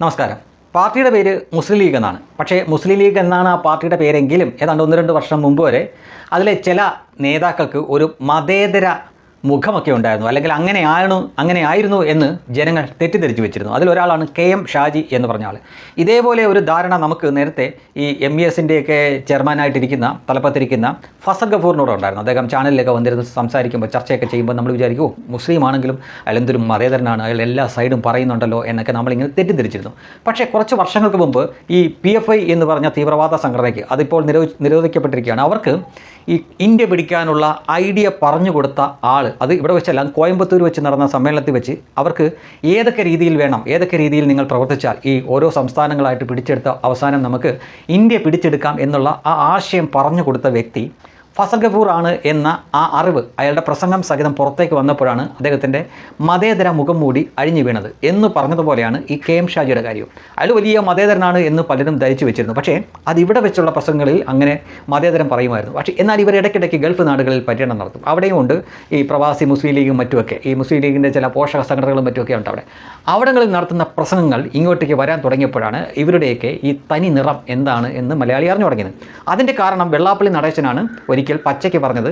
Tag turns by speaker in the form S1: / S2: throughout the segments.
S1: നമസ്കാരം. പാർട്ടിയുടെ പേര് മുസ്ലിം ലീഗ് എന്നാണ്. പക്ഷേ മുസ്ലിം ലീഗ് എന്നാണ് ആ പാർട്ടിയുടെ പേരെങ്കിലും ഏതാണ്ട് 1-2 വർഷം മുമ്പ് വരെ അതിലെ ചില നേതാക്കൾക്ക് ഒരു മതേതര മുഖമൊക്കെ ഉണ്ടായിരുന്നു, അല്ലെങ്കിൽ അങ്ങനെയായിരുന്നു എന്ന് ജനങ്ങൾ തെറ്റിദ്ധരിച്ചു വെച്ചിരുന്നു. അതിലൊരാളാണ് KM ഷാജി എന്ന് പറഞ്ഞ ആൾ. ഇതേപോലെ ഒരു ധാരണ നമുക്ക് നേരത്തെ ഈ MESൻ്റെയൊക്കെ ചെയർമാനായിട്ടിരിക്കുന്ന തലപ്പത്തിരിക്കുന്ന ഫസൽ ഗഫൂറിനോട് ഉണ്ടായിരുന്നു. അദ്ദേഹം ചാനലിലൊക്കെ വന്നിരുന്ന് സംസാരിക്കുമ്പോൾ ചർച്ചയൊക്കെ ചെയ്യുമ്പോൾ നമ്മൾ വിചാരിക്കും, മുസ്ലിം ആണെങ്കിലും അയാൾ എന്തൊരു മതേതരനാണ്, അയാൾ എല്ലാ സൈഡും പറയുന്നുണ്ടല്ലോ എന്നൊക്കെ നമ്മളിങ്ങനെ തെറ്റിദ്ധരിച്ചിരുന്നു. പക്ഷേ കുറച്ച് വർഷങ്ങൾക്ക് മുമ്പ് ഈ PFI എന്ന് പറഞ്ഞ തീവ്രവാദ സംഘടനയ്ക്ക്, അതിപ്പോൾ നിരോധിക്കപ്പെട്ടിരിക്കുകയാണ്, അവർക്ക് ഈ ഇന്ത്യ പിടിക്കാനുള്ള ഐഡിയ പറഞ്ഞു കൊടുത്ത ആൾ, അത് ഇവിടെ വെച്ചല്ല, കോയമ്പത്തൂർ വെച്ച് നടന്ന സമ്മേളനത്തിൽ വെച്ച് അവർക്ക് ഏതൊക്കെ രീതിയിൽ വേണം, ഏതൊക്കെ രീതിയിൽ നിങ്ങൾ പ്രവർത്തിച്ചാൽ ഈ ഓരോ സംസ്ഥാനങ്ങളായിട്ട് പിടിച്ചെടുത്ത അവസാനം നമുക്ക് ഇന്ത്യ പിടിച്ചെടുക്കാം എന്നുള്ള ആ ആശയം പറഞ്ഞു കൊടുത്ത വ്യക്തി ഫസൽ ഗഫൂർ ആണ് എന്ന ആ അറിവ് അയാളുടെ പ്രസംഗം സഹിതം പുറത്തേക്ക് വന്നപ്പോഴാണ് അദ്ദേഹത്തിൻ്റെ മതേതര മുഖം മൂടി അഴിഞ്ഞു വീണത് എന്ന് പറഞ്ഞതുപോലെയാണ് ഈ KM ഷാജിയുടെ കാര്യവും. അയാൾ വലിയ മതേതരനാണ് എന്ന് പലരും ധരിച്ചു വെച്ചിരുന്നു. പക്ഷേ അതിവിടെ വെച്ചുള്ള പ്രസംഗങ്ങളിൽ അങ്ങനെ മതേതരം പറയുമായിരുന്നു. പക്ഷേ എന്നാൽ ഇവർ ഇടയ്ക്കിടയ്ക്ക് ഗൾഫ് നാടുകളിൽ പര്യടനം നടത്തും. അവിടെയും ഉണ്ട് ഈ പ്രവാസി മുസ്ലിം ലീഗും മറ്റുമൊക്കെ, ഈ മുസ്ലിം ലീഗിൻ്റെ ചില പോഷക സംഘടനകളും മറ്റുമൊക്കെ ഉണ്ട് അവിടെ. അവിടങ്ങളിൽ നടത്തുന്ന പ്രസംഗങ്ങൾ ഇങ്ങോട്ടേക്ക് വരാൻ തുടങ്ങിയപ്പോഴാണ് ഇവരുടെയൊക്കെ ഈ തനി നിറം എന്താണ് എന്ന് മലയാളി അറിഞ്ഞു തുടങ്ങിയത്. അതിൻ്റെ കാരണം വെള്ളാപ്പള്ളി നടേശനാണ് ഒരിക്കൽ പച്ചയ്ക്ക് പറഞ്ഞത്,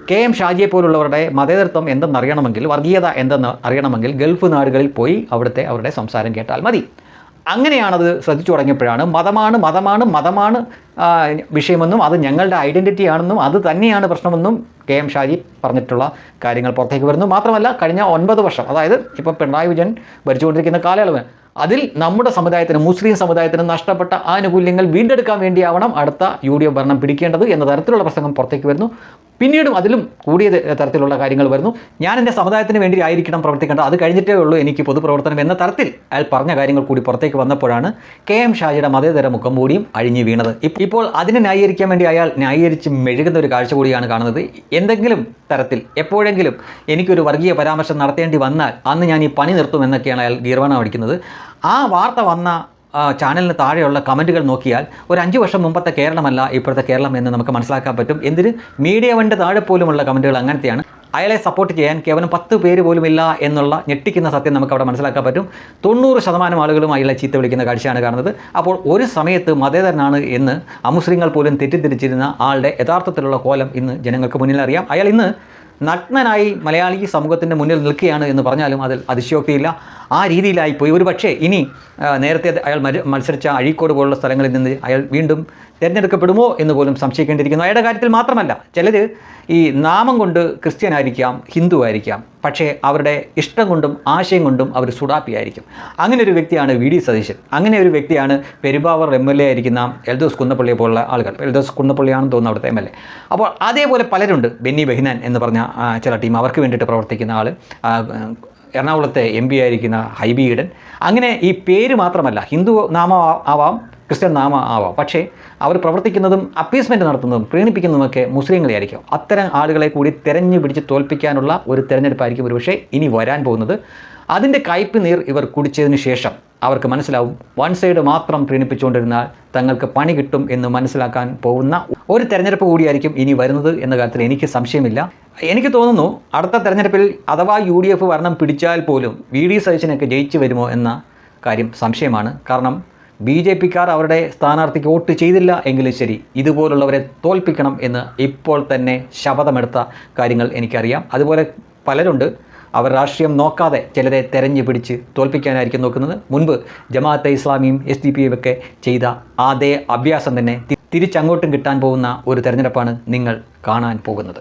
S1: KM ഷാജിയെ പോലുള്ളവരുടെ മതേതരത്വം എന്തെന്നറിയണമെങ്കിൽ, വർഗീയത എന്തെന്ന് അറിയണമെങ്കിൽ ഗൾഫ് നാടുകളിൽ പോയി അവരുടെ സംസാരം കേട്ടാൽ മതി. അങ്ങനെയാണത് ശ്രദ്ധിച്ചു തുടങ്ങിയപ്പോഴാണ് മതമാണ് വിഷയമെന്നും അത് ഞങ്ങളുടെ ഐഡൻറ്റിറ്റി ആണെന്നും അത് തന്നെയാണ് പ്രശ്നമെന്നും KM ഷാജി പറഞ്ഞിട്ടുള്ള കാര്യങ്ങൾ പുറത്തേക്ക് വരുന്നു. മാത്രമല്ല കഴിഞ്ഞ 9 വർഷം, അതായത് ഇപ്പോൾ പിണറായി വിജയൻ ഭരിച്ചുകൊണ്ടിരിക്കുന്ന കാലയളവ്, അതിൽ നമ്മുടെ സമുദായത്തിന്, മുസ്ലിം സമുദായത്തിന് നഷ്ടപ്പെട്ട ആനുകൂല്യങ്ങൾ വീണ്ടെടുക്കാൻ വേണ്ടിയാവണം അടുത്ത UDF ഭരണം പിടിക്കേണ്ടത് എന്ന തരത്തിലുള്ള പ്രസംഗം പുറത്തേക്ക് വരുന്നു. പിന്നീടും അതിലും കൂടിയ തരത്തിലുള്ള കാര്യങ്ങൾ വരുന്നു. ഞാൻ എൻ്റെ സമുദായത്തിന് വേണ്ടി ആയിരിക്കണം പ്രവർത്തിക്കേണ്ടത്, അത് കഴിഞ്ഞിട്ടേ ഉള്ളൂ എനിക്ക് പൊതുപ്രവർത്തനം എന്ന തരത്തിൽ അയാൾ പറഞ്ഞ കാര്യങ്ങൾ കൂടി പുറത്തേക്ക് വന്നപ്പോഴാണ് KM ഷാജിയുടെ മതേതര മുഖം മൂടിയും അഴിഞ്ഞു വീണത്. ഇപ്പോൾ അതിനെ ന്യായീകരിക്കാൻ വേണ്ടി അയാൾ ന്യായീകരിച്ച് മെഴുകുന്ന ഒരു കാഴ്ച കൂടിയാണ് കാണുന്നത്. എന്തെങ്കിലും തരത്തിൽ എപ്പോഴെങ്കിലും എനിക്കൊരു വർഗീയ പരാമർശം നടത്തേണ്ടി വന്നാൽ അന്ന് ഞാൻ ഈ പണി നിർത്തുമെന്നൊക്കെയാണ് അയാൾ ഗീർവാണം അടിക്കുന്നത്. ആ വാർത്ത വന്ന ചാനലിന് താഴെയുള്ള കമൻറ്റുകൾ നോക്കിയാൽ ഒരു 5 വർഷം മുമ്പത്തെ കേരളമല്ല ഇപ്പോഴത്തെ കേരളം എന്ന് നമുക്ക് മനസ്സിലാക്കാൻ പറ്റും. എന്തിന് മീഡിയ വണ്ട് താഴെ പോലുമുള്ള കമൻറ്റുകൾ അങ്ങനത്തെയാണ്. അയാളെ സപ്പോർട്ട് ചെയ്യാൻ കേവലം 10 പേര് പോലുമില്ല എന്നുള്ള ഞെട്ടിക്കുന്ന സത്യം നമുക്ക് അവിടെ മനസ്സിലാക്കാൻ പറ്റും. 90% ആളുകളും അയാളെ ചീത്ത വിളിക്കുന്ന കാഴ്ചയാണ് കാണുന്നത്. അപ്പോൾ ഒരു സമയത്ത് മതേതരനാണ് എന്ന് അമുസ്ലിങ്ങൾ പോലും തെറ്റിദ്ധരിച്ചിരുന്ന ആളുടെ യഥാർത്ഥത്തിലുള്ള കോലം ഇന്ന് ജനങ്ങൾക്ക് മുന്നിൽ അറിയാം. അയാൾ ഇന്ന് നഗ്നനായി മലയാളി സമൂഹത്തിൻ്റെ മുന്നിൽ നിൽക്കുകയാണ് എന്ന് പറഞ്ഞാലും അതിൽ അതിശയോക്തിയില്ല. ആ രീതിയിലായിപ്പോയി. ഒരു പക്ഷേ ഇനി നേരത്തെ അയാൾ മത്സരിച്ച അഴീക്കോട് പോലുള്ള സ്ഥലങ്ങളിൽ നിന്ന് അയാൾ വീണ്ടും തിരഞ്ഞെടുക്കപ്പെടുമോ എന്ന് പോലും സംശയിക്കേണ്ടിയിരിക്കുന്നു. അയാളുടെ കാര്യത്തിൽ മാത്രമല്ല, ചിലർ ഈ നാമം കൊണ്ട് ക്രിസ്ത്യൻ ആയിരിക്കാം, ഹിന്ദു ആയിരിക്കാം, പക്ഷേ അവരുടെ ഇഷ്ടം കൊണ്ടും ആശയം കൊണ്ടും അവർ സുഡാപ്പിയായിരിക്കും. അങ്ങനെ ഒരു വ്യക്തിയാണ് VD സതീശൻ. അങ്ങനെ ഒരു വ്യക്തിയാണ് പെരുമ്പാവൂർ MLA ആയിരിക്കുന്ന എൽദോസ് കുന്നപ്പള്ളിയെ പോലുള്ള ആളുകൾ. എൽദോസ് കുന്നപ്പള്ളിയാണെന്ന് തോന്നുന്നു അവിടുത്തെ MLA. അപ്പോൾ അതേപോലെ പലരുണ്ട്. ബെന്നി ബെഹിനാൻ എന്ന് പറഞ്ഞ ചില ടീം, അവർക്ക് വേണ്ടിയിട്ട് പ്രവർത്തിക്കുന്ന ആൾ, എറണാകുളത്തെ MP ആയിരിക്കുന്ന ഹൈബി ഈഡൻ. അങ്ങനെ ഈ പേര് മാത്രമല്ല, ഹിന്ദു നാമം ആവാം, ക്രിസ്ത്യൻ നാമം ആവാം, പക്ഷേ അവർ പ്രവർത്തിക്കുന്നതും അപ്പീസ്മെൻറ്റ് നടത്തുന്നതും പ്രീണിപ്പിക്കുന്നതുമൊക്കെ മുസ്ലിങ്ങളെ ആയിരിക്കും. അത്തരം ആളുകളെ കൂടി തെരഞ്ഞു പിടിച്ച് തോൽപ്പിക്കാനുള്ള ഒരു തെരഞ്ഞെടുപ്പായിരിക്കും ഒരുപക്ഷേ ഇനി വരാൻ പോകുന്നത്. അതിൻ്റെ കയ്പ് നീർ ഇവർ കുടിച്ചതിന് ശേഷം അവർക്ക് മനസ്സിലാവും, വൺ സൈഡ് മാത്രം പ്രീണിപ്പിച്ചുകൊണ്ടിരുന്നാൽ തങ്ങൾക്ക് പണി കിട്ടും എന്ന് മനസ്സിലാക്കാൻ പോകുന്ന ഒരു തെരഞ്ഞെടുപ്പ് കൂടിയായിരിക്കും ഇനി വരുന്നത് എന്ന കാര്യത്തിൽ എനിക്ക് സംശയമില്ല. എനിക്ക് തോന്നുന്നു അടുത്ത തെരഞ്ഞെടുപ്പിൽ അഥവാ UDF ഭരണം പിടിച്ചാൽ പോലും VD സതീശനൊക്കെ ജയിച്ചു വരുമോ എന്ന കാര്യം സംശയമാണ്. കാരണം BJPക്കാർ അവരുടെ സ്ഥാനാർത്ഥിക്ക് വോട്ട് ചെയ്തില്ല എങ്കിലും ശരി, ഇതുപോലുള്ളവരെ തോൽപ്പിക്കണം എന്ന് ഇപ്പോൾ തന്നെ ശപഥമെടുത്ത കാര്യങ്ങൾ എനിക്കറിയാം. അതുപോലെ പലരുണ്ട്, അവർ രാഷ്ട്രീയം നോക്കാതെ ചിലരെ തെരഞ്ഞു പിടിച്ച് തോൽപ്പിക്കാനായിരിക്കും നോക്കുന്നത്. മുൻപ് ജമാഅത്തെ ഇസ്ലാമിയും SDP ഒക്കെ ചെയ്ത അതേ അഭ്യാസം തന്നെ തിരിച്ചങ്ങോട്ടും കിട്ടാൻ പോകുന്ന ഒരു തെരഞ്ഞെടുപ്പാണ് നിങ്ങൾ കാണാൻ പോകുന്നത്.